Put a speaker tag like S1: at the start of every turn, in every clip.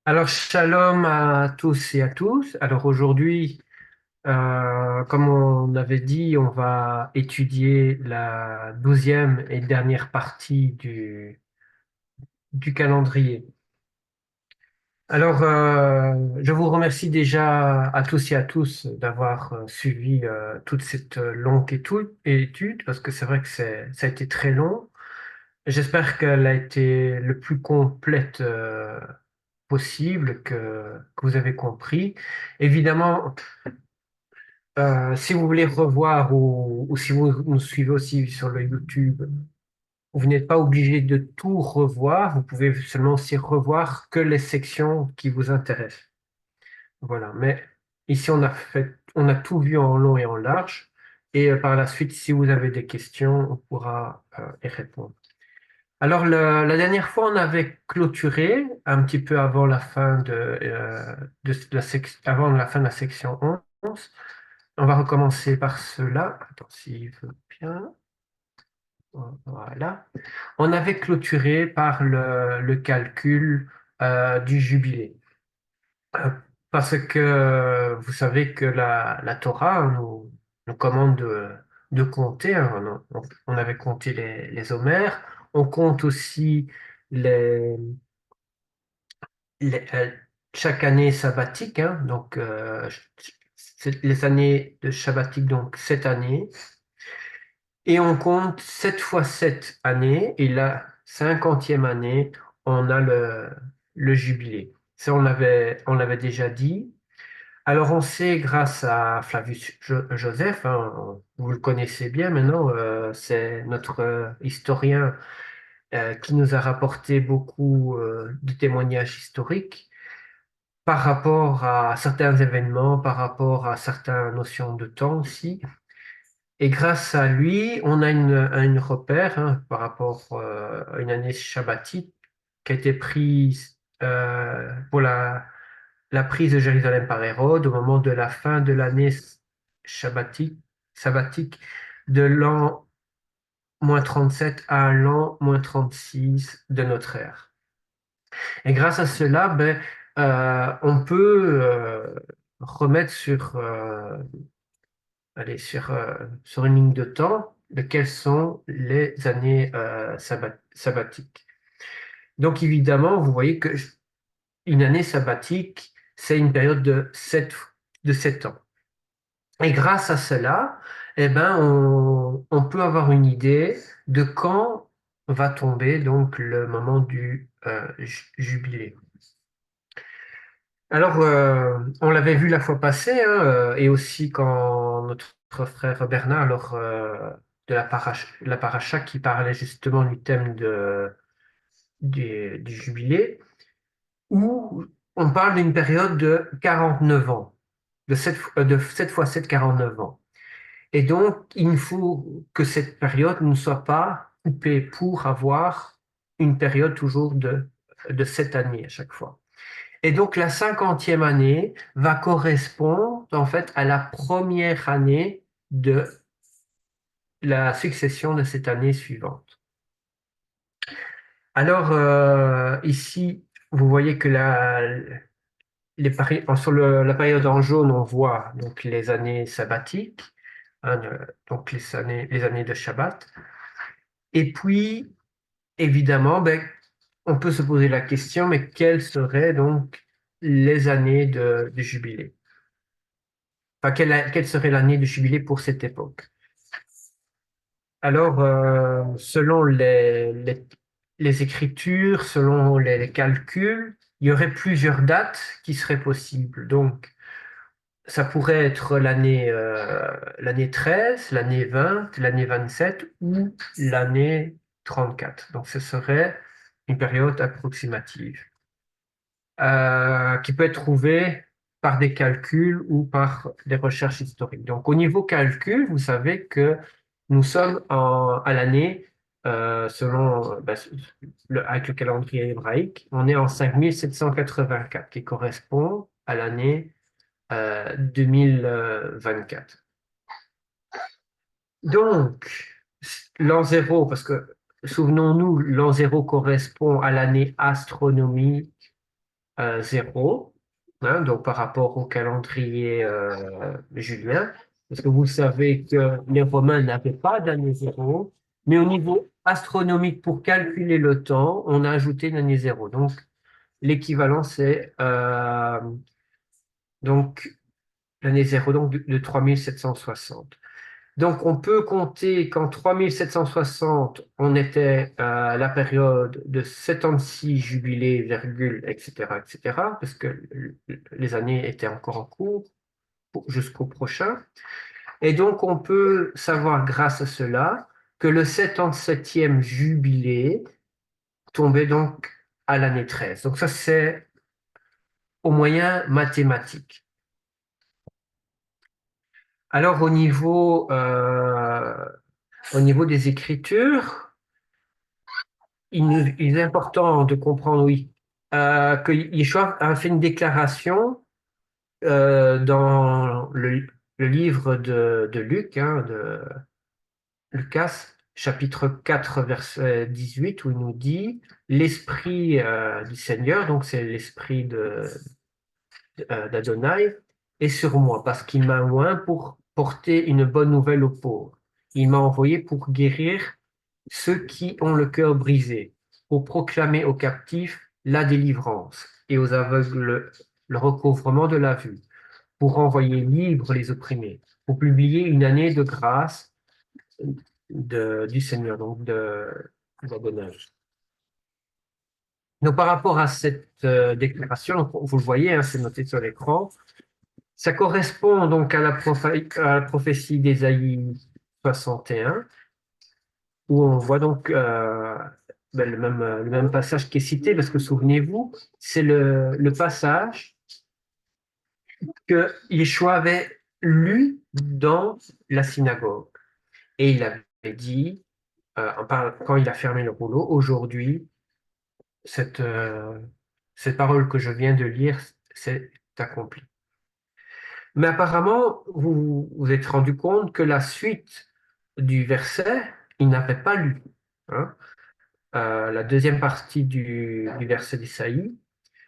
S1: Alors, shalom à tous et à tous. Alors aujourd'hui, comme on avait dit, on va étudier la 12e et dernière partie du calendrier. Alors, je vous remercie déjà à tous et à tous d'avoir suivi toute cette longue étude, parce que c'est vrai que ça a été très long. J'espère qu'elle a été le plus complète possible, que vous avez compris. Évidemment, si vous voulez revoir ou si vous nous suivez aussi sur le YouTube, vous n'êtes pas obligé de tout revoir. Vous pouvez seulement aussi revoir que les sections qui vous intéressent. Voilà. Mais ici, on a tout vu en long et en large. Et par la suite, si vous avez des questions, on pourra y répondre. Alors, la dernière fois, on avait clôturé un petit peu avant la fin avant la fin de la section 11. On va recommencer par cela. Attends, s'il veut bien. Voilà. On avait clôturé par le calcul du jubilé. Euh, Parce que vous savez que la Torah nous commande de compter, hein. On avait compté les Homères. On compte aussi les, les- euh, chaque année sabbatique, hein. Donc, c'est les années de sabbatique, donc 7 années. Et on compte 7 fois 7 années, et la 50e année, on a le jubilé. Ça, on l'avait déjà dit. Alors, on sait, grâce à Flavius Joseph, hein, vous le connaissez bien maintenant, c'est notre historien qui nous a rapporté beaucoup de témoignages historiques par rapport à certains événements, par rapport à certaines notions de temps aussi. Et grâce à lui, on a une repère, hein, par rapport à une année sabbatique qui a été prise pour la prise de Jérusalem par Hérode au moment de la fin de l'année sabbatique de l'an -37 à l'an -36 de notre ère. Et grâce à cela, ben, on peut remettre sur une ligne de temps de quelles sont les années sabbatiques. Donc évidemment, vous voyez que une année sabbatique, c'est une période de sept ans. Et grâce à cela, eh ben, on peut avoir une idée de quand va tomber donc le moment du jubilé. Alors, on l'avait vu la fois passée, hein, et aussi quand notre frère Bernard, lors de la paracha qui parlait justement du thème du jubilé, où on parle d'une période de 49 ans, de 7 fois 7, 49 ans. Et donc, il faut que cette période ne soit pas coupée pour avoir une période toujours de 7 années à chaque fois. Et donc, la 50e année va correspondre en fait à la première année de la succession de cette année suivante. Alors, ici, vous voyez que sur la période en jaune, on voit donc les années sabbatiques, hein, donc les années de Shabbat. Et puis, évidemment, ben, on peut se poser la question, mais quelles seraient donc les années de jubilé? Enfin, quelle serait l'année de jubilé pour cette époque? Alors, selon les Écritures, selon les calculs, il y aurait plusieurs dates qui seraient possibles. Donc, ça pourrait être l'année 13, l'année 20, l'année 27 ou l'année 34. Donc, ce serait une période approximative qui peut être trouvée par des calculs ou par des recherches historiques. Donc, au niveau calcul, vous savez que nous sommes à l'année, selon, avec le calendrier hébraïque, on est en 5784, qui correspond à l'année 2024. Donc, l'an zéro, parce que souvenons-nous, l'an zéro correspond à l'année astronomique 0, hein, donc par rapport au calendrier julien, parce que vous savez que les Romains n'avaient pas d'année zéro, mais au niveau astronomique, pour calculer le temps, on a ajouté une année zéro. Donc l'équivalent, c'est donc l'année zéro donc de 3760. Donc, on peut compter qu'en 3760, on était à la période de 76 jubilés, virgule, etc., etc., parce que les années étaient encore en cours jusqu'au prochain. Et donc, on peut savoir grâce à cela que le 77e jubilé tombait donc à l'année 13. Donc, ça, c'est au moyen mathématique. Alors, au niveau des écritures, il est important de comprendre, oui, que Yeshua a fait une déclaration dans le livre de Luc, hein, de Lucas, chapitre 4, verset 18, où il nous dit, l'Esprit du Seigneur, donc c'est l'Esprit d'Adonai, est sur moi, parce qu'il m'a oint pour porter une bonne nouvelle aux pauvres. Il m'a envoyé pour guérir ceux qui ont le cœur brisé, pour proclamer aux captifs la délivrance et aux aveugles le recouvrement de la vue, pour envoyer libres les opprimés, pour publier une année de grâce du Seigneur, donc d'abonnage. Donc par rapport à cette déclaration, vous le voyez, hein, c'est noté sur l'écran, ça correspond donc à la prophétie d'Ésaïe 61, où on voit donc le même passage qui est cité, parce que souvenez-vous, c'est le passage que Yeshua avait lu dans la synagogue. Et il avait dit, quand il a fermé le rouleau, aujourd'hui, cette, euh, cette parole que je viens de lire s'est accomplie. Mais apparemment, vous vous êtes rendu compte que la suite du verset, il n'avait pas lu, hein. La deuxième partie du verset d'Isaïe,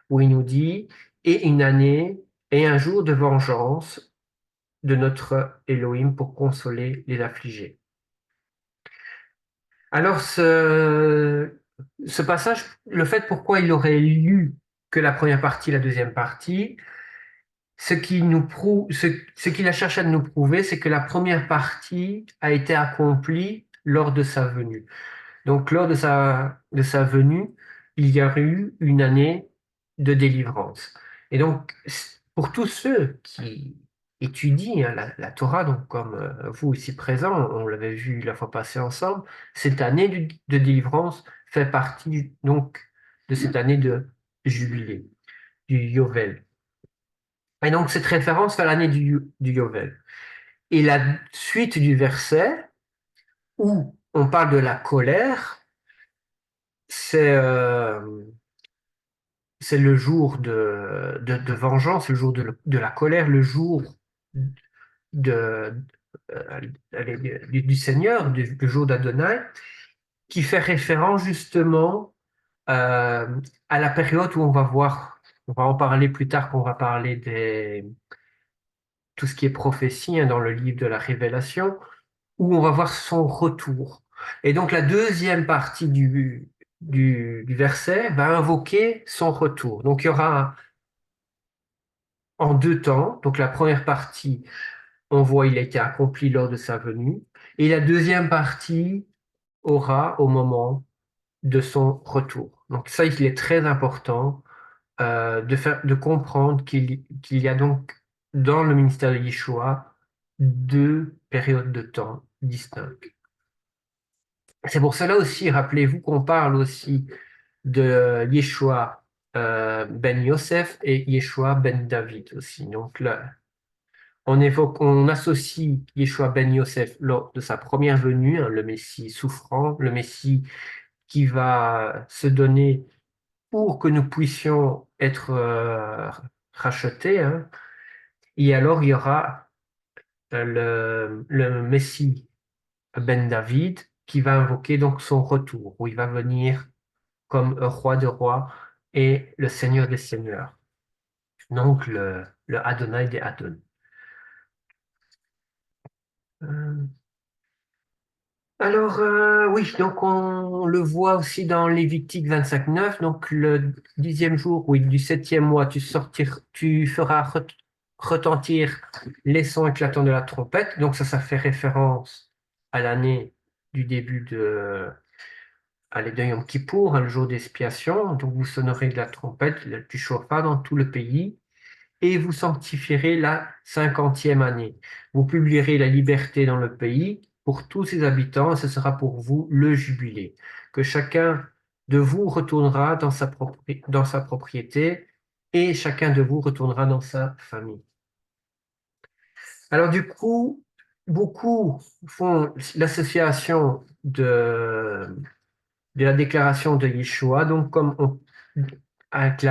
S1: où il nous dit, et une année et un jour de vengeance de notre Elohim pour consoler les affligés. Alors, ce passage, le fait pourquoi il aurait lu que la première partie, la deuxième partie, ce qu'il a cherché à nous prouver, c'est que la première partie a été accomplie lors de sa venue. Donc, lors de sa venue, il y aurait eu une année de délivrance. Et donc, pour tous ceux qui étudient hein, la Torah, donc comme vous ici présents, on l'avait vu la fois passée ensemble, cette année de délivrance fait partie donc de cette année de jubilé, du Yovel. Et donc, cette référence fait l'année du Yovel. Et la suite du verset, où on parle de la colère, c'est c'est le jour de vengeance, le jour de la colère, le jour de, du Seigneur, du jour d'Adonai, qui fait référence justement euh, à la période où on va en parler plus tard, qu'on va parler tout ce qui est prophétie hein, dans le livre de la Révélation, où on va voir son retour. Et donc la deuxième partie du verset va invoquer son retour. Donc il y aura en deux temps. Donc la première partie, on voit il a été accompli lors de sa venue. Et la deuxième partie aura au moment de son retour. Donc ça, il est très important de comprendre qu'il y a donc dans le ministère de Yeshua deux périodes de temps distinctes. C'est pour cela aussi, rappelez-vous qu'on parle aussi de Yeshua ben Yosef et Yeshua ben David aussi. Donc là, on associe Yeshua ben Yosef lors de sa première venue, hein, le Messie souffrant, le Messie qui va se donner pour que nous puissions être rachetés, hein. Et alors il y aura le Messie ben David qui va invoquer donc son retour, où il va venir comme roi de rois et le Seigneur des Seigneurs, donc le Adonai des Adon. Euh, oui, donc on le voit aussi dans Lévitique 25:9. Donc le 10e jour, oui, du 7e mois, tu feras retentir les sons éclatants de la trompette. Donc ça fait référence à l'année du début de Yom Kippour, hein, le jour d'expiation. Donc vous sonnerez de la trompette, du chofar dans tout le pays et vous sanctifierez la 50e année. Vous publierez la liberté dans le pays pour tous ses habitants, et ce sera pour vous le jubilé, que chacun de vous retournera dans sa propriété, et chacun de vous retournera dans sa famille. Alors du coup, beaucoup font l'association de la déclaration de Yeshua, donc avec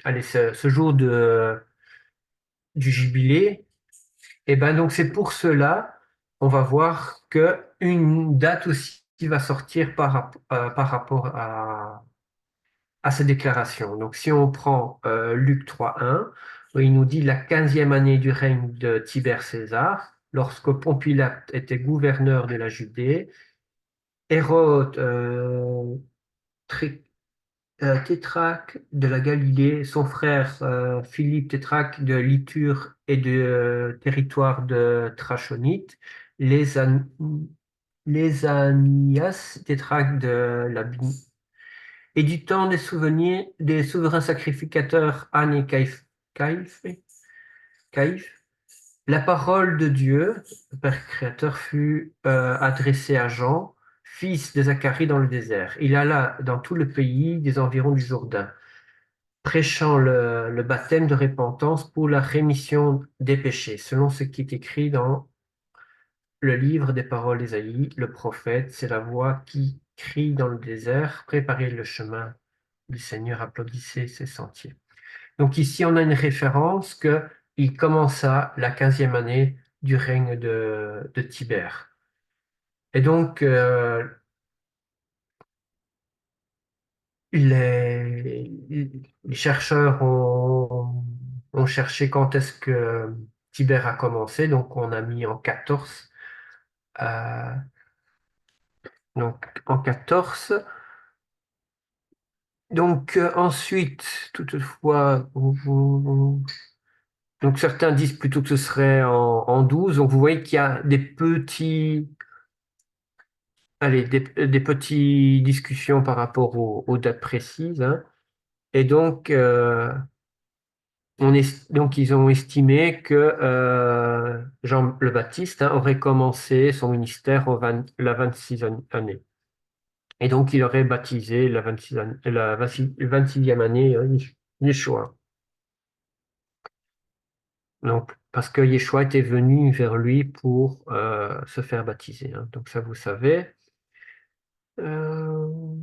S1: allez, ce jour du jubilé. Et ben donc c'est pour cela, on va voir que une date aussi va sortir par rapport à ces déclarations. Donc si on prend Luc 3:1, il nous dit la 15e année du règne de Tibère César, lorsque Pompie Pilate était gouverneur de la Judée, Hérode Tétrarque de la Galilée, son frère Philippe Tétrarque de l'Iture et du territoire de Trachonite, les, An- les Ananias Tétrarque de la et du temps des souvenirs des souverains sacrificateurs Anne et Caïphe, la parole de Dieu, le Père créateur, fut adressée à Jean, fils de Zacharie dans le désert. Il alla dans tout le pays des environs du Jourdain, prêchant le baptême de repentance pour la rémission des péchés, selon ce qui est écrit dans le livre des paroles d'Ésaïe, le prophète. C'est la voix qui crie dans le désert, préparez le chemin du Seigneur, applaudissez ses sentiers. Donc ici, on a une référence que il commença la 15e année du règne de Tibère. Et donc, les chercheurs ont cherché quand est-ce que Tibère a commencé. Donc, on a mis en 14. euh, donc, en 14. Donc, ensuite, toutefois, donc certains disent plutôt que ce serait en 12. Donc, vous voyez qu'il y a des petites discussions par rapport aux dates précises, hein. Et donc, donc, ils ont estimé que Jean le Baptiste, hein, aurait commencé son ministère la 26e année. Et donc, il aurait baptisé la 26e année Yeshua. Donc, parce que Yeshua était venu vers lui pour se faire baptiser, hein. Donc, ça, vous savez. Euh,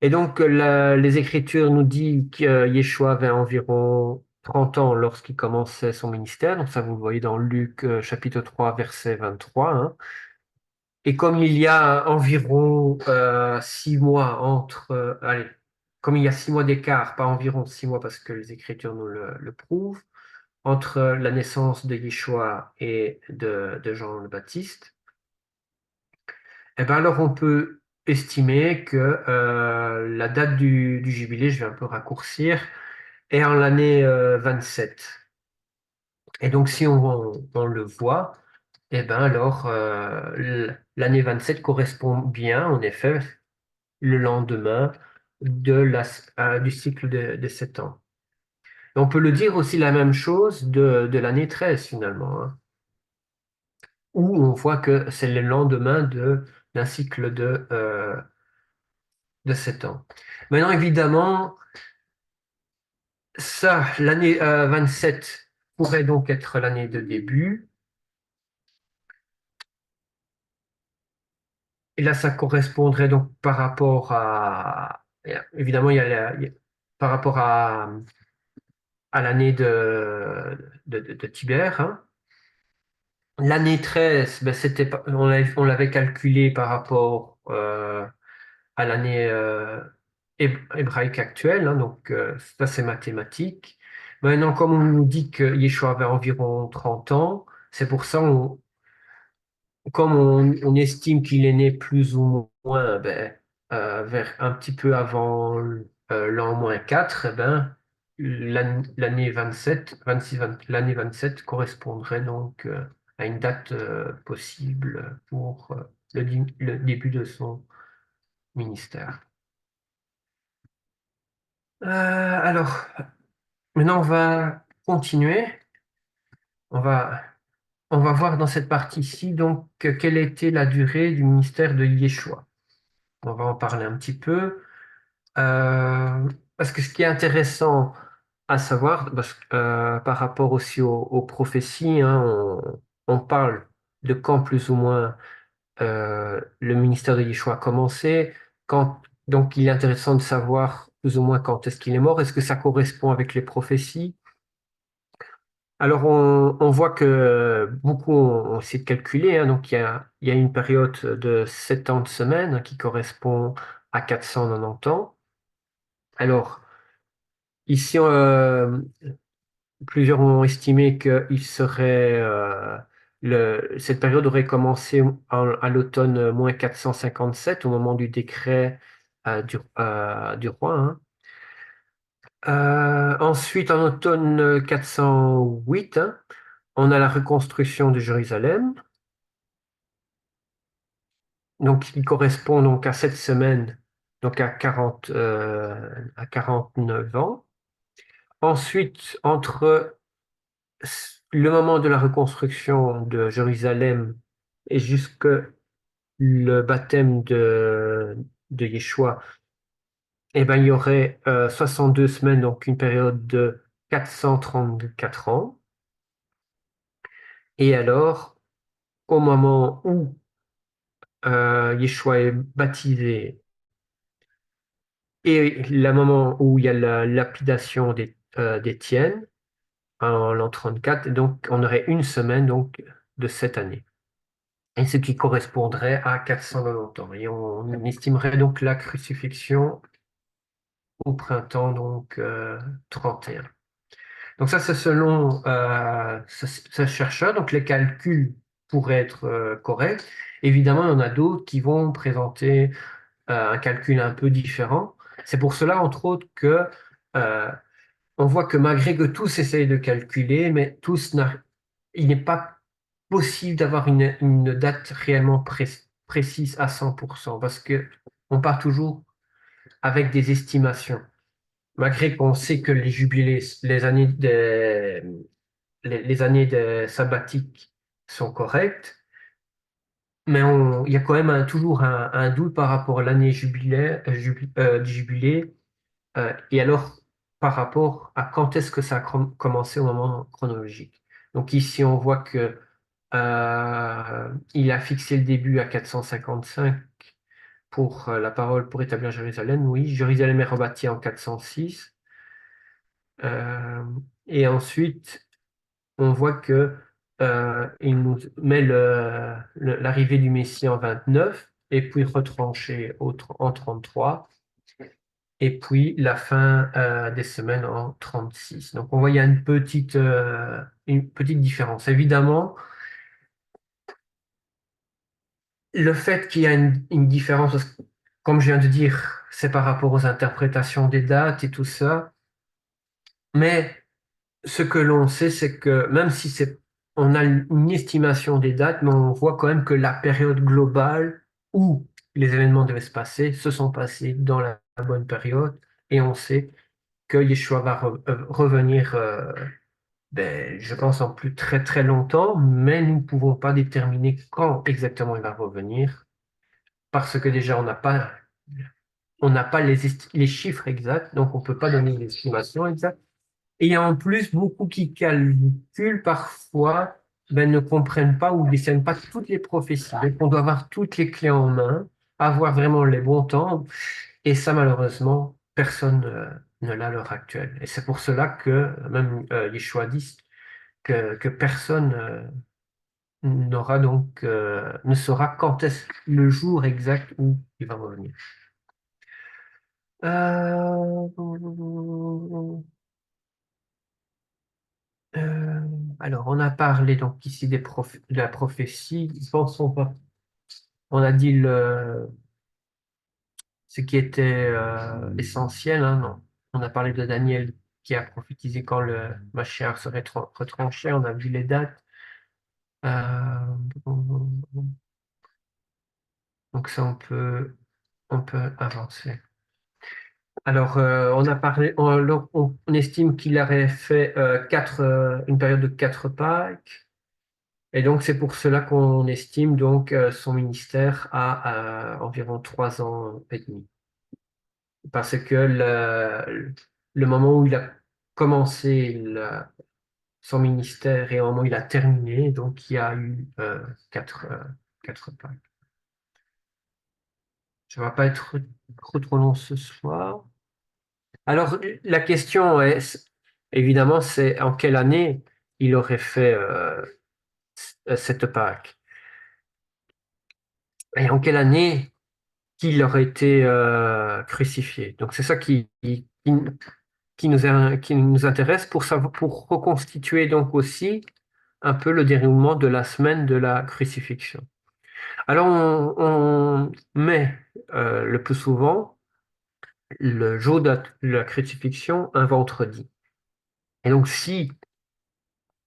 S1: Et donc, les Écritures nous disent que Yeshua avait environ 30 ans lorsqu'il commençait son ministère. Donc, ça, vous le voyez dans Luc chapitre 3, verset 23, hein. Et comme il y a environ 6 mois comme il y a 6 mois d'écart, pas environ 6 mois parce que les Écritures nous le prouvent, entre la naissance de Yeshua et de Jean le Baptiste, eh ben alors on peut estimer que la date du jubilé, je vais un peu raccourcir, est en l'année 27. Et donc si on le voit, eh ben alors l'année 27 correspond bien, en effet, le lendemain du cycle de 7 ans. Et on peut le dire aussi la même chose de l'année 13 finalement, hein, où on voit que c'est le lendemain d'un cycle de 7 ans. Maintenant, évidemment, ça, l'année 27 pourrait donc être l'année de début. Et là, ça correspondrait donc par rapport évidemment, par rapport à l'année de Tibère, hein. L'année 13, ben, on l'avait calculé par rapport à l'année hébraïque actuelle, hein, donc ça c'est mathématique. Maintenant, comme on nous dit que Yeshua avait environ 30 ans, c'est pour ça, comme on estime qu'il est né plus ou moins ben, vers un petit peu avant l'an -4, eh ben, l'année 27, 26, l'année 27 correspondrait donc à une date possible pour le début de son ministère. Alors, maintenant on va continuer. On va, on va voir dans cette partie-ci donc quelle était la durée du ministère de Yeshua. On va en parler un petit peu. Parce que ce qui est intéressant à savoir, par rapport aussi aux prophéties, hein, on parle de quand plus ou moins le ministère de Yeshua a commencé, donc il est intéressant de savoir plus ou moins quand est-ce qu'il est mort, est-ce que ça correspond avec les prophéties. Alors on voit que beaucoup ont essayé de calculer, hein, donc il y a une période de 70 semaines, hein, qui correspond à 490 ans. Alors, ici, plusieurs ont estimé cette période aurait commencé à l'automne -457 au moment du décret du roi, hein. Ensuite, en automne 408, hein, on a la reconstruction de Jérusalem, donc qui correspond donc à 7 semaines, donc à 49 ans. Ensuite, entre le moment de la reconstruction de Jérusalem et jusque le baptême de Yeshua, eh ben, il y aurait 62 semaines, donc une période de 434 ans. Et alors, au moment où Yeshua est baptisé et le moment où il y a la lapidation d'Étienne, en l'an 34, donc on aurait une semaine donc, de cette année. Et ce qui correspondrait à 490 ans. Et on estimerait donc la crucifixion au printemps, donc 31. Donc ça, c'est selon ce chercheur. Donc les calculs pourraient être corrects. Évidemment, il y en a d'autres qui vont présenter un calcul un peu différent. C'est pour cela, entre autres, que on voit que malgré que tous essayent de calculer, mais il n'est pas possible d'avoir une date réellement précise à 100%, parce que on part toujours avec des estimations. Malgré qu'on sait que les jubilés, les années sabbatiques sont correctes, mais il y a quand même toujours un doute par rapport à l'année du jubilé, et alors par rapport à quand est-ce que ça a commencé au moment chronologique. Donc ici, on voit que il a fixé le début à 455 pour la parole pour établir Jérusalem. Oui, Jérusalem est rebâtie en 406. Euh, et ensuite, on voit que il nous met l'arrivée du Messie en 29, et puis retranché en 33, et puis la fin des semaines en 36. Donc on voit il y a une petite différence. Évidemment, le fait qu'il y a une différence, parce que, comme je viens de dire, c'est par rapport aux interprétations des dates et tout ça, mais ce que l'on sait, c'est que même si on a une estimation des dates, mais on voit quand même que la période globale où les événements devaient se passer se sont passés dans la bonne période, et on sait que Yeshua va revenir, ben, je pense, en plus très très longtemps, mais nous ne pouvons pas déterminer quand exactement il va revenir, parce que déjà on n'a pas les chiffres exacts, donc on ne peut pas donner l'estimation exacte. Et il y a en plus beaucoup qui calculent parfois, ben, ne comprennent pas ou ne discernent pas toutes les prophéties. Donc on doit avoir toutes les clés en main, avoir vraiment les bons temps. Et ça, malheureusement, personne ne l'a à l'heure actuelle. Et c'est pour cela que même Yeshua dit que personne ne saura quand est-ce le jour exact où il va revenir. Euh, euh, alors, on a parlé donc ici de la prophétie. Pensons pas. On a dit ce qui était essentiel, hein, non. On a parlé de Daniel qui a prophétisé quand le Mashiach serait retranché. On a vu les dates. Euh, donc ça, on peut avancer. Alors, on a parlé, on estime qu'il aurait fait une période de 4 Pâques. Et donc, c'est pour cela qu'on estime donc son ministère à environ 3 ans et demi. Parce que le moment où il a commencé son ministère et au moment où il a terminé, donc il y a eu 4 Pâques. Ça ne va pas être trop long ce soir. Alors, la question est, évidemment, c'est en quelle année il aurait fait cette Pâque et en quelle année qu'il aurait été crucifié. Donc, c'est ça qui nous intéresse pour savoir, pour reconstituer donc aussi un peu le déroulement de la semaine de la crucifixion. Alors, on met le plus souvent le jour de la crucifixion un vendredi. Et donc, si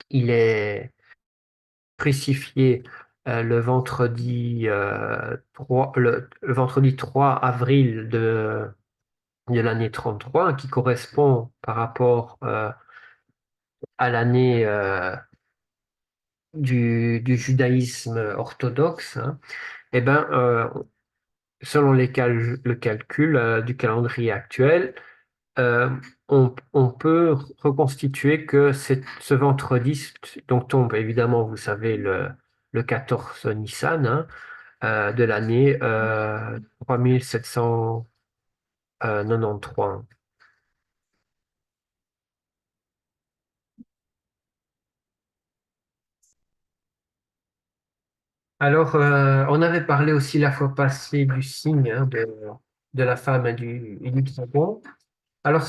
S1: il est crucifié le vendredi 3, le vendredi 3 avril de l'année 33, qui correspond par rapport à l'année du judaïsme orthodoxe, hein, eh ben, selon le calcul du calendrier actuel, euh, on peut reconstituer que ce vendredi, donc tombe évidemment, vous savez, le 14 Nissan, hein, de l'année 3793. Alors, on avait parlé aussi la fois passée du signe, hein, de la femme et du dragon. Alors,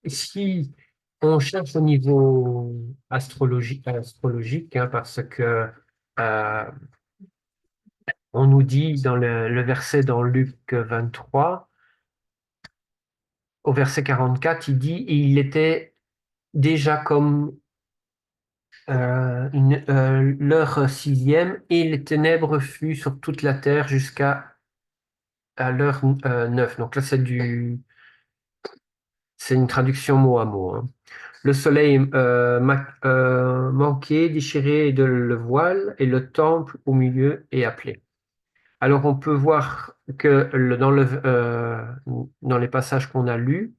S1: si on cherche au niveau astrologique, hein, parce que euh, on nous dit dans le verset dans Luc 23, au verset 44, il dit, il était déjà comme l'heure sixième, et les ténèbres furent sur toute la terre jusqu'à à l'heure 9. Donc là, c'est une traduction mot à mot, hein. Le soleil manqué, déchiré de le voile, et le temple au milieu est appelé. Alors on peut voir que dans les passages qu'on a lus,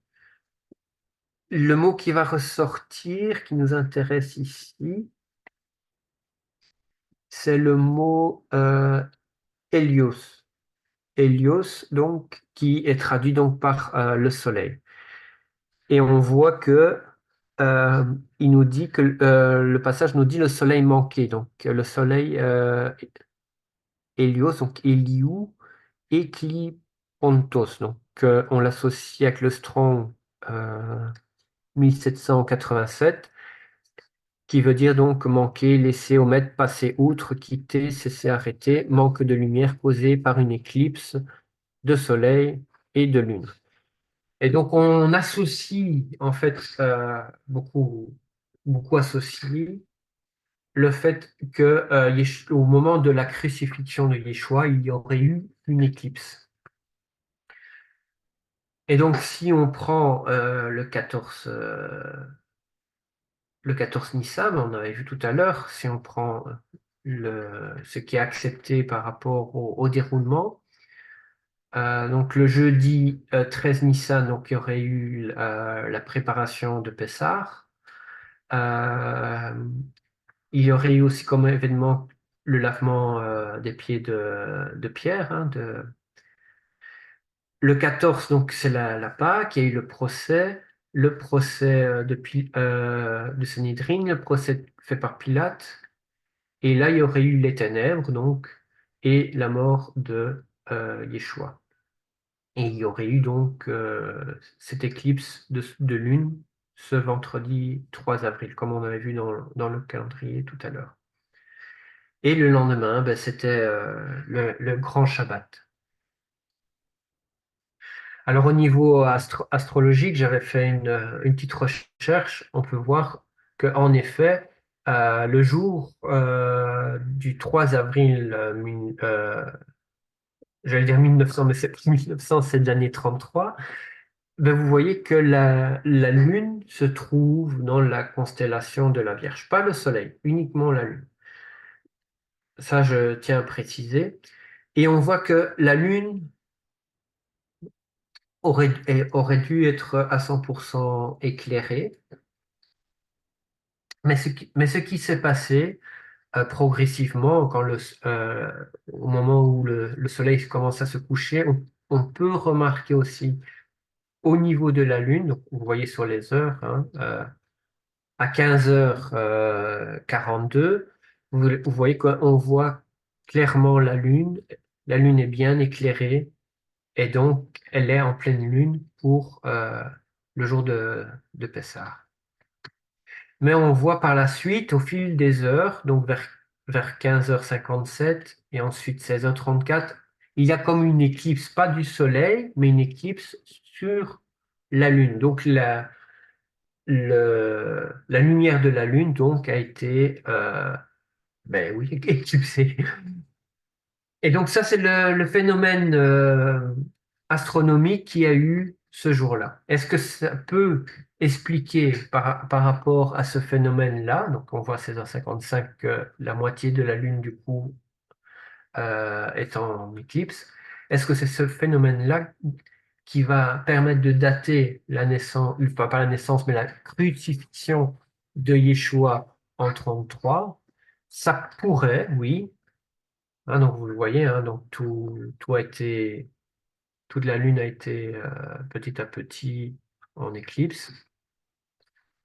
S1: le mot qui va ressortir, qui nous intéresse ici, c'est le mot hélios. Hélios, donc, qui est traduit donc par le soleil. Et on voit que euh, il nous dit que le passage nous dit le soleil manqué. Donc le soleil Hélios, donc Héliou, Éclipontos. Donc on l'associe avec le Strong 1787, qui veut dire donc manquer, laisser, omettre, passer outre, quitter, cesser, arrêter, manque de lumière causée par une éclipse de soleil et de lune. Et donc, on associe, en fait, beaucoup associé le fait que au moment de la crucifixion de Yeshua, il y aurait eu une éclipse. Et donc, si on prend le 14 Nissan, on avait vu tout à l'heure, si on prend ce qui est accepté par rapport au déroulement, donc le jeudi 13 Nissan, donc il y aurait eu la préparation de Pessah. Euh, il y aurait eu aussi comme événement le lavement des pieds de Pierre, hein, Le 14, donc c'est la Pâque, il y a eu le procès de Sanhédrin, le procès fait par Pilate, et là il y aurait eu les ténèbres, donc, et la mort de Yeshua. Et il y aurait eu donc cette éclipse de lune ce vendredi 3 avril, comme on avait vu dans le calendrier tout à l'heure. Et le lendemain, ben, c'était le grand Shabbat. Alors au niveau astrologique, j'avais fait une petite recherche. On peut voir qu'en effet, le jour du 3 avril, j'allais dire 1900, mais c'est 1900, c'est de l'année 33, ben vous voyez que la Lune se trouve dans la constellation de la Vierge, pas le Soleil, uniquement la Lune. Ça, je tiens à préciser. Et on voit que la Lune aurait dû être à 100% éclairée, mais ce qui s'est passé progressivement, au moment où le Soleil commence à se coucher, on peut remarquer aussi au niveau de la Lune, donc vous voyez sur les heures, hein, à 15h42, vous voyez qu'on voit clairement la Lune. La Lune est bien éclairée et donc elle est en pleine Lune pour le jour de Pessah. Mais on voit par la suite, au fil des heures, donc vers 15h57 et ensuite 16h34, il y a comme une éclipse, pas du Soleil, mais une éclipse sur la Lune. Donc la lumière de la Lune donc a été ben oui, éclipsée. Et donc ça, c'est le phénomène astronomique qui a eu ce jour-là. Est-ce que ça peut expliquer par rapport à ce phénomène-là, donc on voit à 16h55 que la moitié de la Lune du coup est en éclipse, est-ce que c'est ce phénomène-là qui va permettre de dater la naissance, pas la naissance, mais la crucifixion de Yeshua en 33? Ça pourrait, oui. Hein, donc vous le voyez, hein, donc tout a été, toute la Lune a été petit à petit en éclipse.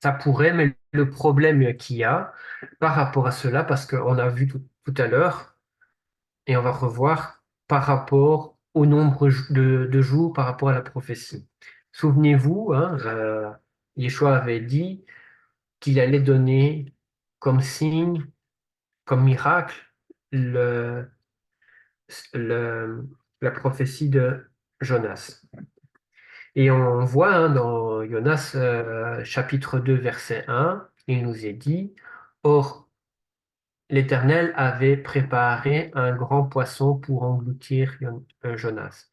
S1: Ça pourrait, mais le problème qu'il y a par rapport à cela, parce qu'on a vu tout à l'heure, et on va revoir par rapport au nombre de jours par rapport à la prophétie. Souvenez-vous, hein, Yeshua avait dit qu'il allait donner comme signe, comme miracle, le, le- la prophétie de Jonas. Et on voit hein, dans Jonas chapitre 2 verset 1, il nous est dit, Or l'Éternel avait préparé un grand poisson pour engloutir Jonas.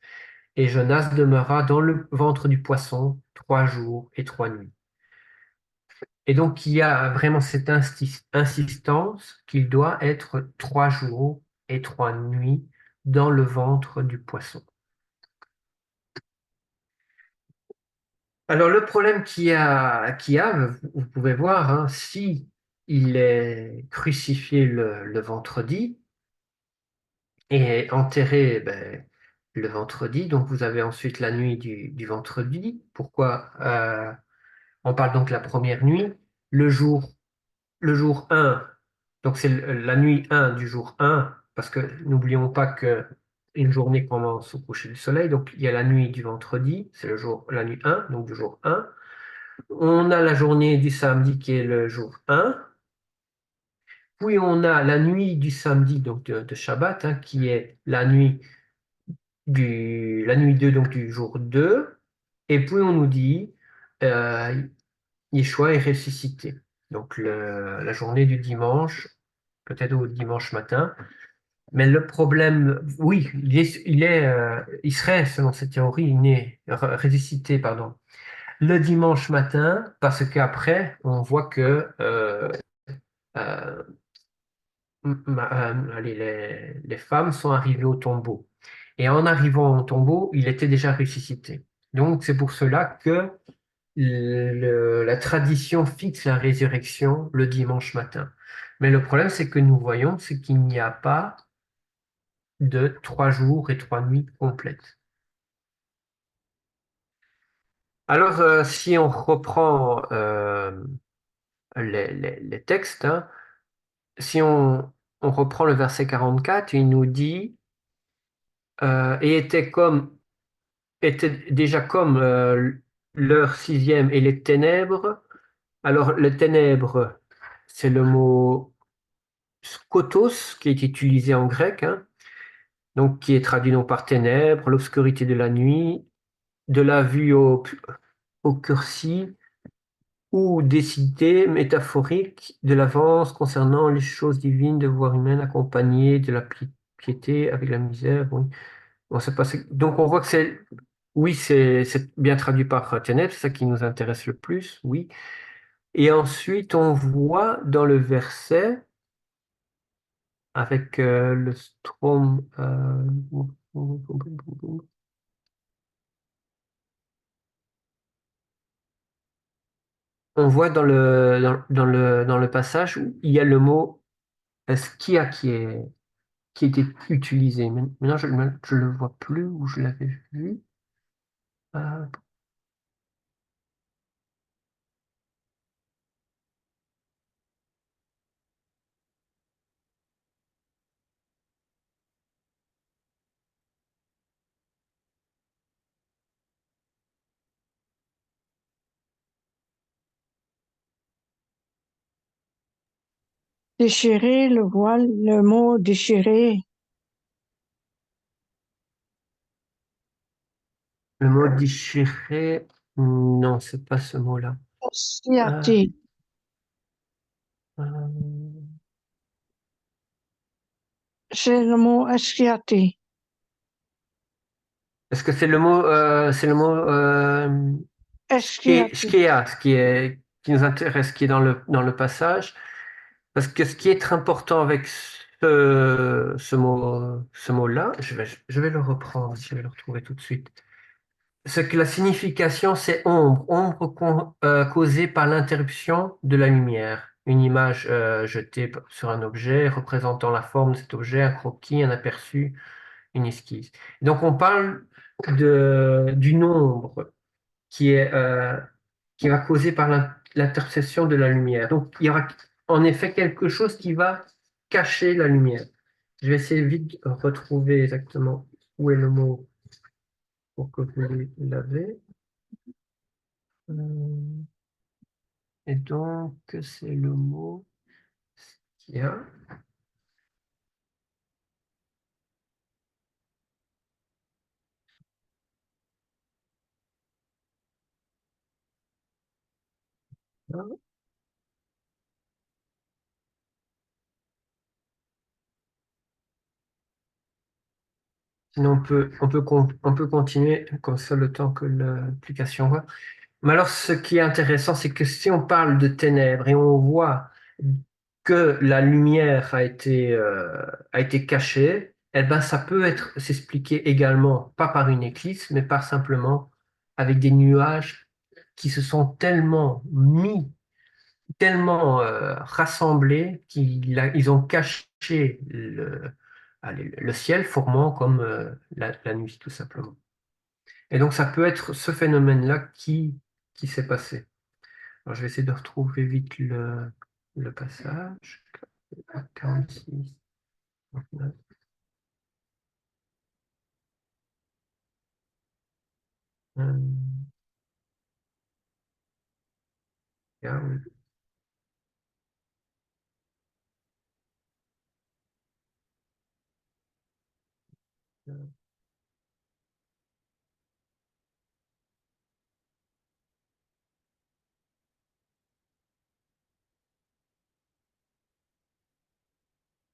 S1: Et Jonas demeura dans le ventre du poisson 3 jours et 3 nuits. Et donc il y a vraiment cette insistance qu'il doit être 3 jours et 3 nuits dans le ventre du poisson. Alors le problème vous pouvez voir, hein, si il est crucifié le vendredi et enterré ben, le vendredi, donc vous avez ensuite la nuit du vendredi. Pourquoi on parle donc de la première nuit, le jour, le jour 1, donc c'est la nuit 1 du jour 1, parce que n'oublions pas que une journée commence au coucher du soleil, donc il y a la nuit du vendredi, c'est la nuit 1, donc du jour 1. On a la journée du samedi qui est le jour 1. Puis on a la nuit du samedi, donc de Shabbat, hein, qui est la nuit 2, donc du jour 2. Et puis on nous dit, euh, Yeshua est ressuscité. Donc la journée du dimanche, peut-être au dimanche matin. Mais le problème, oui, il serait, selon cette théorie, ressuscité, pardon, le dimanche matin, parce qu'après, on voit que euh, allez, les femmes sont arrivées au tombeau. Et en arrivant au tombeau, il était déjà ressuscité. Donc, c'est pour cela que la tradition fixe la résurrection le dimanche matin. Mais le problème, c'est que nous voyons, c'est qu'il n'y a pas de 3 jours et 3 nuits complètes. Alors, si on reprend les textes, hein, si on reprend le verset 44, il nous dit et était comme était déjà comme l'heure sixième et les ténèbres. Alors, les ténèbres, c'est le mot skotos qui est utilisé en grec, hein, donc qui est traduit donc par ténèbres, l'obscurité de la nuit, de la vue au cursi, ou des idées métaphoriques de l'avance concernant les choses divines de voie humaine accompagnées de la piété avec la misère. Oui. Bon, donc on voit que oui, c'est bien traduit par ténèbres, c'est ça qui nous intéresse le plus, oui. Et ensuite, on voit dans le verset, avec le strom, on voit dans le passage où il y a le mot skia qui était utilisé. Maintenant, je ne le vois plus où je l'avais vu. Euh,
S2: Déchirer le voile, le mot déchirer,
S1: le mot déchiré, non, c'est pas ce mot-là. Euh,
S2: sciaté,
S1: euh,
S2: c'est le mot eschiaté,
S1: est-ce que c'est le mot
S2: eschiaté.
S1: shkea, qui nous intéresse, qui est dans le passage? Parce que ce qui est très important avec ce mot-là, je vais le reprendre, je vais le retrouver tout de suite. C'est que la signification, c'est ombre, causée par l'interruption de la lumière. Une image jetée sur un objet représentant la forme de cet objet, un croquis, un aperçu, une esquisse. Donc on parle d'une ombre qui qui va causer par l'intercession de la lumière. Donc il y aura en effet quelque chose qui va cacher la lumière. Je vais essayer vite de retrouver exactement où est le mot pour que vous l'avez. Euh, Et donc, c'est le mot qui a. Sinon, on peut continuer comme ça le temps que l'application va. Mais alors, ce qui est intéressant, c'est que si on parle de ténèbres et on voit que la lumière a été cachée, eh ben, ça peut s'expliquer également, pas par une éclipse, mais par simplement avec des nuages qui se sont tellement rassemblés ils ont caché le ciel, formant comme la nuit, tout simplement. Et donc, ça peut être ce phénomène-là qui s'est passé. Alors, je vais essayer de retrouver vite le passage. 46, 39, ah oui,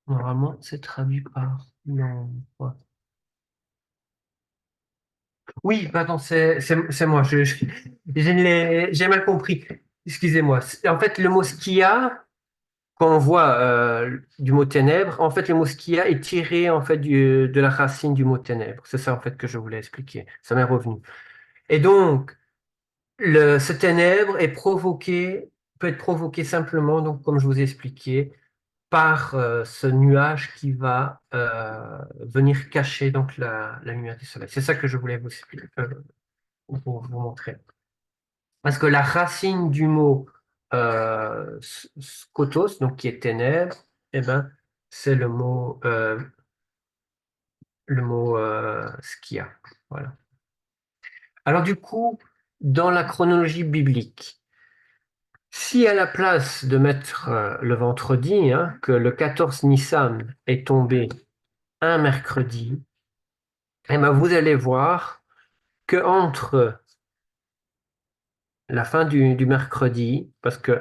S1: normalement, c'est traduit par. Non, ouais. Oui, pardon, c'est moi. J'ai mal compris. Excusez-moi. En fait, le mot skia, quand on voit du mot ténèbres, en fait, le mot skia est tiré en fait de la racine du mot ténèbres. C'est ça en fait que je voulais expliquer. Ça m'est revenu. Et donc, ce ténèbre peut être provoqué simplement, donc comme je vous ai expliqué, par ce nuage qui va venir cacher donc la lumière du soleil. C'est ça que je voulais vous expliquer, vous montrer. Parce que la racine du mot skotos, donc qui est ténèbres, eh ben, c'est le mot skia. Voilà. Alors du coup, dans la chronologie biblique, si à la place de mettre le vendredi, hein, que le 14 Nissan est tombé un mercredi, eh ben, vous allez voir que entre la fin du mercredi, parce que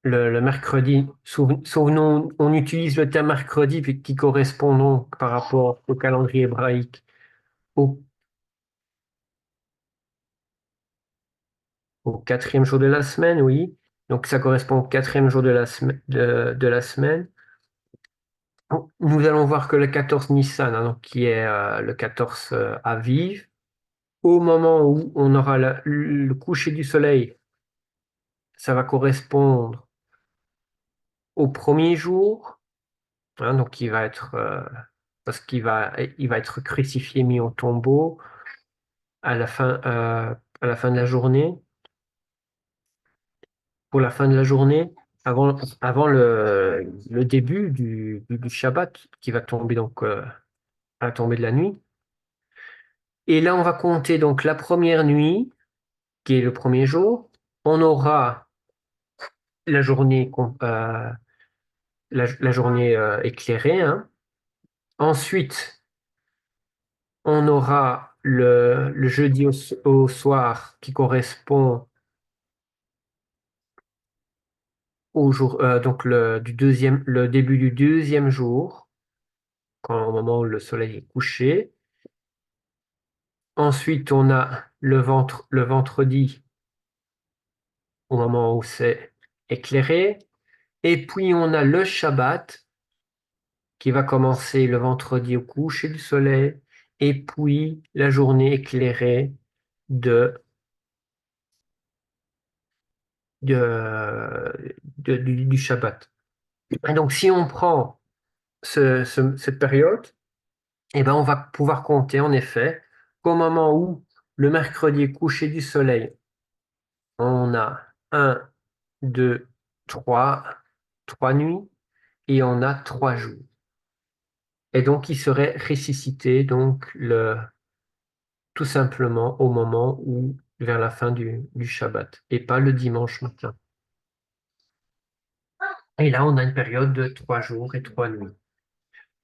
S1: le mercredi, souvenons, on utilise le terme mercredi qui correspond donc par rapport au calendrier hébraïque au, au quatrième jour de la semaine, oui. Donc ça correspond au quatrième jour de la semaine. Nous allons voir que le 14 Nissan, hein, donc qui est le 14 Aviv, au moment où on aura le coucher du soleil, ça va correspondre au premier jour, hein, donc il va être parce il va être crucifié, mis au tombeau à la fin de la journée, pour la fin de la journée, avant le début du Shabbat qui va tomber donc à la tombée de la nuit. Et là, on va compter donc la première nuit, qui est le premier jour. On aura la journée, la journée éclairée, hein. Ensuite, on aura le jeudi au soir qui correspond au jour, donc le début du deuxième jour, au moment où le soleil est couché. Ensuite, on a le vendredi au moment où c'est éclairé. Et puis, on a le Shabbat qui va commencer le vendredi au coucher du soleil. Et puis, la journée éclairée de, du Shabbat. Et donc, si on prend cette période, eh ben, on va pouvoir compter en effet qu'au moment où le mercredi est couché du soleil, on a un, deux, trois nuits et on a 3 jours. Et donc, il serait ressuscité donc tout simplement au moment où, vers la fin du Shabbat, et pas le dimanche matin. Et là, on a une période de 3 jours et 3 nuits.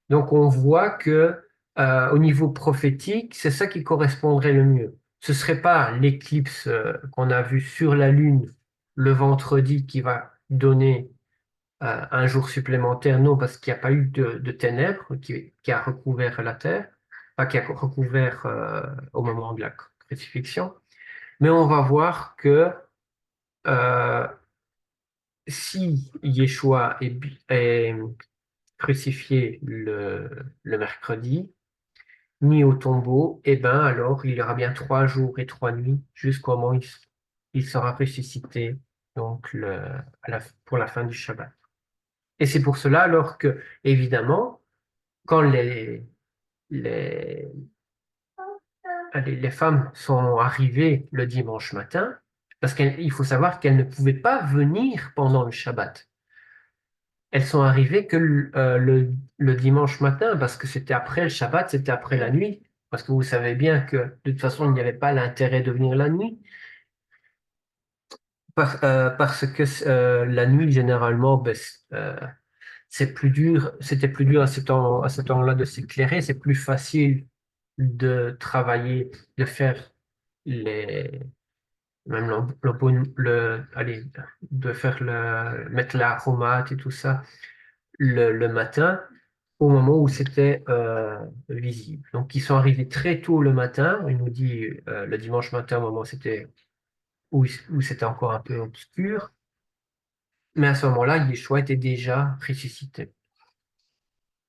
S1: Donc, on voit que au niveau prophétique, c'est ça qui correspondrait le mieux. Ce ne serait pas l'éclipse qu'on a vue sur la Lune le vendredi qui va donner un jour supplémentaire, non, parce qu'il n'y a pas eu de ténèbres qui a recouvert la terre, pas qui a recouvert au moment de la crucifixion. Mais on va voir que euh, si Yeshua est crucifié le mercredi, mis au tombeau, eh ben alors il y aura bien 3 jours et 3 nuits jusqu'au moment où il sera ressuscité donc pour la fin du Shabbat. Et c'est pour cela alors que, évidemment, quand les, les femmes sont arrivées le dimanche matin, parce qu'il faut savoir qu'elles ne pouvaient pas venir pendant le Shabbat. Elles sont arrivées que le dimanche matin, parce que c'était après le Shabbat, c'était après la nuit. Parce que vous savez bien que de toute façon, il n'y avait pas l'intérêt de venir la nuit. Parce que la nuit, généralement, ben, c'est plus dur, c'était plus dur à ce temps-là de s'éclairer. C'est plus facile de travailler, de faire les, même allez, de faire mettre l'aromate et tout ça le matin au moment où c'était visible. Donc, ils sont arrivés très tôt le matin. Il nous dit le dimanche matin, au moment où c'était encore un peu obscur. Mais à ce moment-là, Yeshua était déjà ressuscité.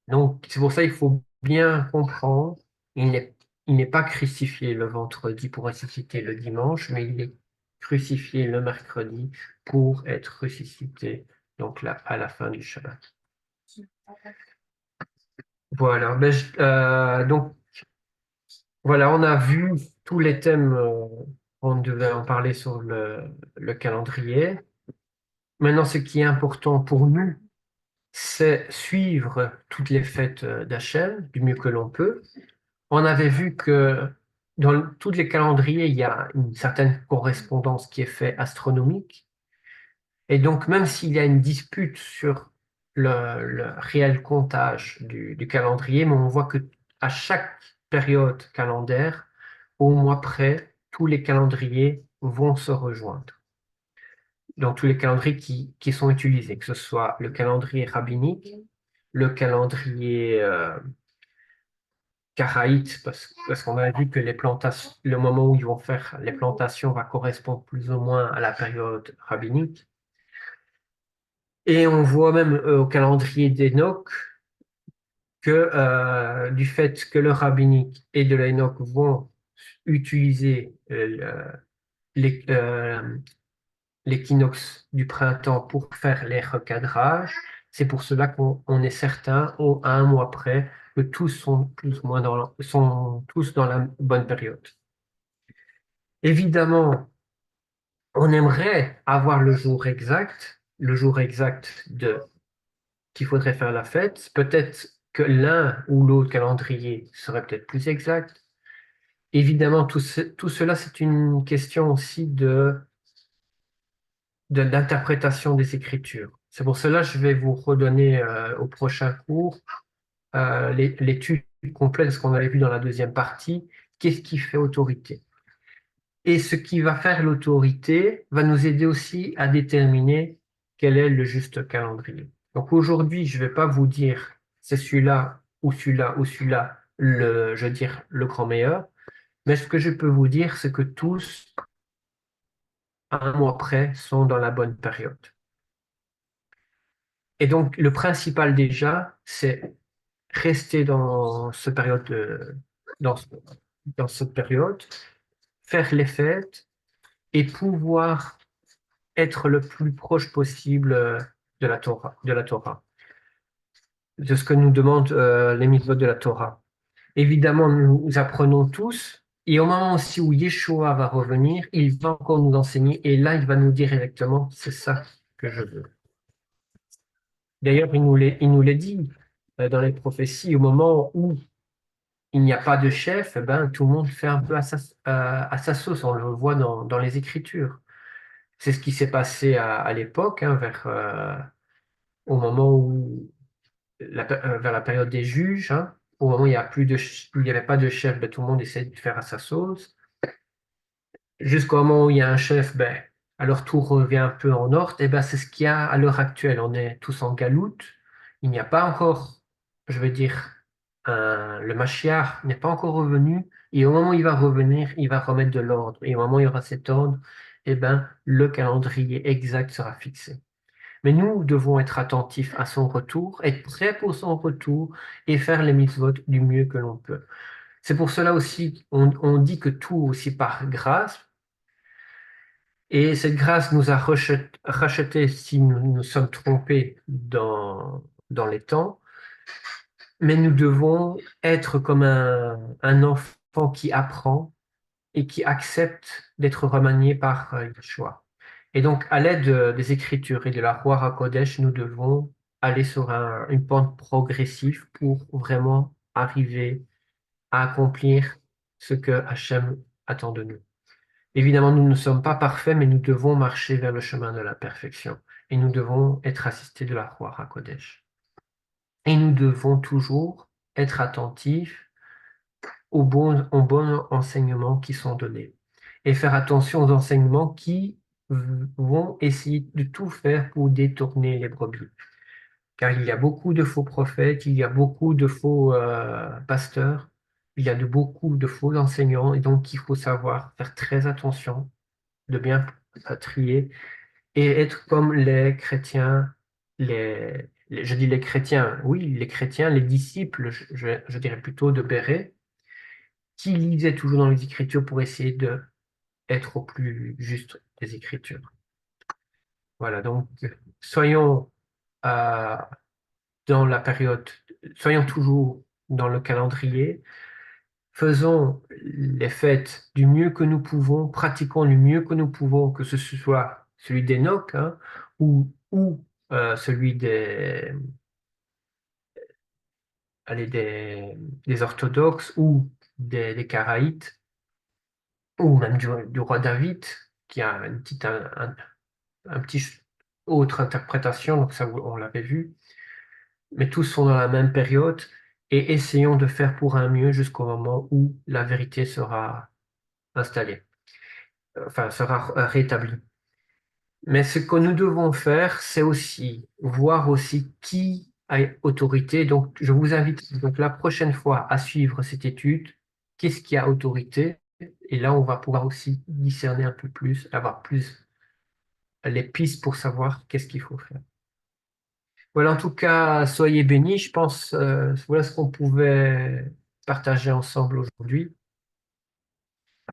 S1: Donc, c'est pour ça qu'il faut bien comprendre. Il n'est, il n'est pas crucifié le vendredi pour ressusciter le dimanche, mais il est crucifié le mercredi pour être ressuscité donc là, à la fin du Shabbat. Voilà. Donc, voilà, on a vu tous les thèmes on devait en parler sur le calendrier. Maintenant, ce qui est important pour nous, c'est suivre toutes les fêtes d'Hachem du mieux que l'on peut. On avait vu que dans tous les calendriers, il y a une certaine correspondance qui est faite astronomique. Et donc, même s'il y a une dispute sur le réel comptage du calendrier, mais on voit que à chaque période calendaire, au mois près, tous les calendriers vont se rejoindre. Dans tous les calendriers qui sont utilisés, que ce soit le calendrier rabbinique, le calendrier karaïte, parce qu'on a vu que les plantations, le moment où ils vont faire les plantations va correspondre plus ou moins à la période rabbinique. Et on voit même au calendrier d'Enoch que du fait que le rabbinique et de l'Enoch vont utiliser l'équinoxe du printemps pour faire les recadrages, c'est pour cela qu'on est certain, à un mois près, que tous sont plus ou moins sont tous dans la bonne période. Évidemment, on aimerait avoir le jour exact qu'il faudrait faire la fête. Peut-être que l'un ou l'autre calendrier serait peut-être plus exact. Évidemment, tout cela, c'est une question aussi d'interprétation des Écritures. C'est pour cela que je vais vous redonner au prochain cours l'étude complète de ce qu'on avait vu dans la deuxième partie. Qu'est-ce qui fait autorité? Et ce qui va faire l'autorité va nous aider aussi à déterminer quel est le juste calendrier. Donc aujourd'hui, je ne vais pas vous dire c'est celui-là ou celui-là ou celui-là, je veux dire, le grand meilleur, mais ce que je peux vous dire, c'est que tous, à un mois près, sont dans la bonne période. Et donc, le principal déjà, c'est rester dans, ce- dans cette période, faire les fêtes et pouvoir être le plus proche possible de la Torah, de ce que nous demandent les mitzvot de la Torah. Évidemment, nous apprenons tous, et au moment aussi où Yeshua va revenir, il va encore nous enseigner, et là, il va nous dire exactement, c'est ça que je veux. D'ailleurs, il nous l'a dit dans les prophéties, au moment où il n'y a pas de chef, eh ben, tout le monde fait un peu à sa sauce, on le voit dans les Écritures. C'est ce qui s'est passé à l'époque, hein, au moment où vers la période des juges, hein, au moment où il n'y avait pas de chef, ben, tout le monde essaie de faire à sa sauce. Jusqu'au moment où il y a un chef, ben, alors tout revient un peu en ordre. Et ben, c'est ce qu'il y a à l'heure actuelle. On est tous en galoute. Il n'y a pas encore, je veux dire, le Mashiach n'est pas encore revenu. Et au moment où il va revenir, il va remettre de l'ordre. Et au moment où il y aura cet ordre, eh ben, le calendrier exact sera fixé. Mais nous devons être attentifs à son retour, être prêts pour son retour et faire les mitzvot du mieux que l'on peut. C'est pour cela aussi on dit que tout aussi par grâce, et cette grâce nous a racheté si nous nous sommes trompés dans les temps, mais nous devons être comme un enfant qui apprend et qui accepte d'être remanié par Yeshua. Et donc, à l'aide des Écritures et de la Roi HaKodesh, nous devons aller sur une pente progressive pour vraiment arriver à accomplir ce que Hachem attend de nous. Évidemment, nous ne sommes pas parfaits, mais nous devons marcher vers le chemin de la perfection. Et nous devons être assistés de la Roi HaKodesh. Et nous devons toujours être attentifs aux bons enseignements qui sont donnés. Et faire attention aux enseignements qui vont essayer de tout faire pour détourner les brebis. Car il y a beaucoup de faux prophètes, il y a beaucoup de faux pasteurs, il y a beaucoup de faux enseignants, et donc il faut savoir faire très attention, de bien trier, et être comme les chrétiens, je dis les chrétiens, oui, les chrétiens, les disciples, je dirais plutôt de Béret, qui lisaient toujours dans les Écritures pour essayer de être au plus juste des Écritures. Voilà, donc soyons euh, dans la période, soyons toujours dans le calendrier, faisons les fêtes du mieux que nous pouvons, pratiquons du mieux que nous pouvons, que ce soit celui d'Enoch, hein, ou celui allez, des orthodoxes ou des karaïtes. ou même du roi David, qui a un petit autre interprétation, donc ça on l'avait vu, mais tous sont dans la même période, et essayons de faire pour un mieux jusqu'au moment où la vérité sera installée, enfin sera rétablie. Mais ce que nous devons faire, c'est aussi voir aussi qui a autorité. Donc, je vous invite donc la prochaine fois à suivre cette étude. Qu'est-ce qui a autorité? Et là, on va pouvoir aussi discerner un peu plus, avoir plus les pistes pour savoir qu'est-ce qu'il faut faire. Voilà, en tout cas, soyez bénis. Je pense, voilà ce qu'on pouvait partager ensemble aujourd'hui.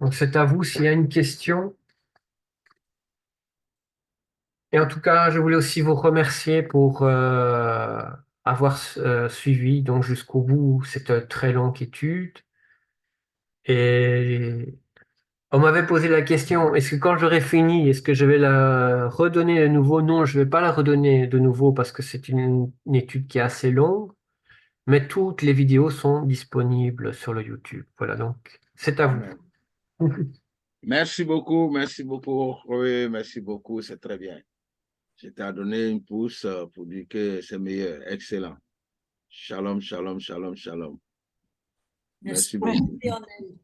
S1: Donc, c'est à vous s'il y a une question. Et en tout cas, je voulais aussi vous remercier pour avoir suivi donc jusqu'au bout cette très longue étude. Et on m'avait posé la question, est-ce que quand j'aurai fini, est-ce que je vais la redonner de nouveau? Non, je ne vais pas la redonner de nouveau parce que c'est une étude qui est assez longue, mais toutes les vidéos sont disponibles sur le YouTube. Voilà, donc c'est à vous.
S3: Amen. Merci beaucoup, oui, merci beaucoup, c'est très bien. Je t'ai donné une pouce pour dire que c'est meilleur, excellent. Shalom, shalom, shalom, shalom. Merci beaucoup.
S4: Lionel.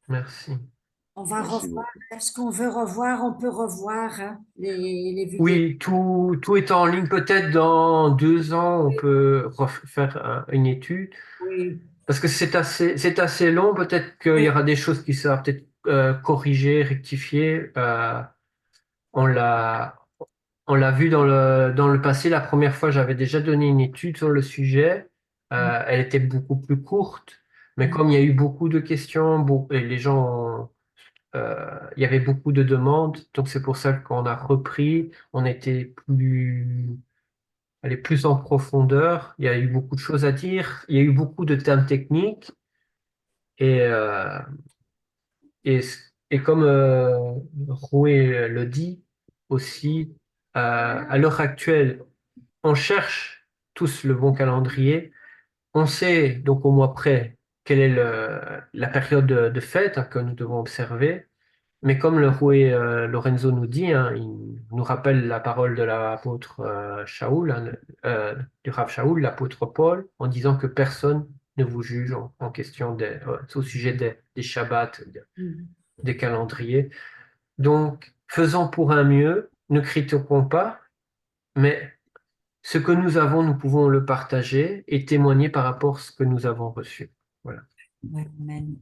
S1: Merci.
S4: On va
S3: Merci
S4: revoir.
S3: beaucoup.
S4: Est-ce qu'on veut revoir? On peut revoir hein, les vidéos.
S1: Oui, tout est en ligne. Peut-être dans 2 ans, on peut refaire une étude.
S4: Oui.
S1: Parce que c'est assez long. Peut-être qu'il y
S4: Oui.
S1: aura des choses qui seront peut-être corrigées, rectifiées. On l'a, on l'a vu dans le passé. La première fois, j'avais déjà donné une étude sur le sujet. Elle était beaucoup plus courte. Mais comme il y a eu beaucoup de questions, et les gens il y avait beaucoup de demandes, donc c'est pour ça qu'on a repris, on était allé plus en profondeur, il y a eu beaucoup de choses à dire, il y a eu beaucoup de termes techniques, et, euh, et, et comme Rouet le dit aussi, à l'heure actuelle, on cherche tous le bon calendrier, on sait donc au mois près quelle est la période de fête hein, que nous devons observer. Mais comme le roué Lorenzo nous dit, hein, il nous rappelle la parole de l'apôtre Shaoul, hein, du Rav Shaoul, l'apôtre Paul, en disant que personne ne vous juge en question au sujet des Shabbats, des calendriers. Donc, faisons pour un mieux, ne critiquons pas, mais ce que nous avons, nous pouvons le partager et témoigner par rapport à ce que nous avons reçu. Voilà.
S4: Amen.